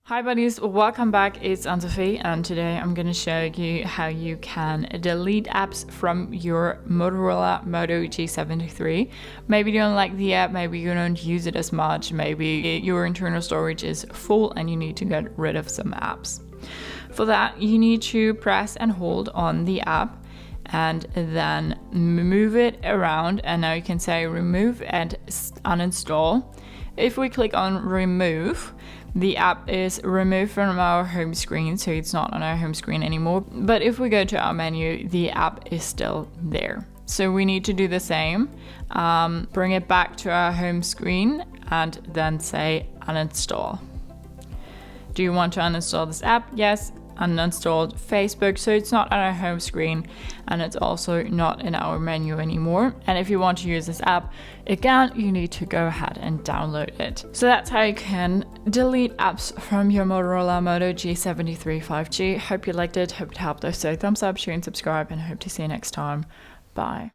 Hi buddies, welcome back. It's Anne-Sophie and today I'm going to show you how you can delete apps from your Motorola Moto G73. Maybe you don't like the app, maybe you don't use it as much, maybe your internal storage is full and you need to get rid of some apps. For that, you need to press and hold on the app and then move it around, and now you can say remove and uninstall. If we click on remove, the app is removed from our home screen, so it's not on our home screen anymore. But if we go to our menu, the app is still there. So we need to do the same. Bring it back to our home screen and then say uninstall. Do you want to uninstall this app? Yes. Uninstalled Facebook, so it's not on our home screen and it's also not in our menu anymore. And if you want to use this app again, you need to go ahead and download it. So that's how you can delete apps from your Motorola Moto G73 5G. Hope you liked it, hope it helped. If so, thumbs up, share and subscribe, and I hope to see you next time. Bye.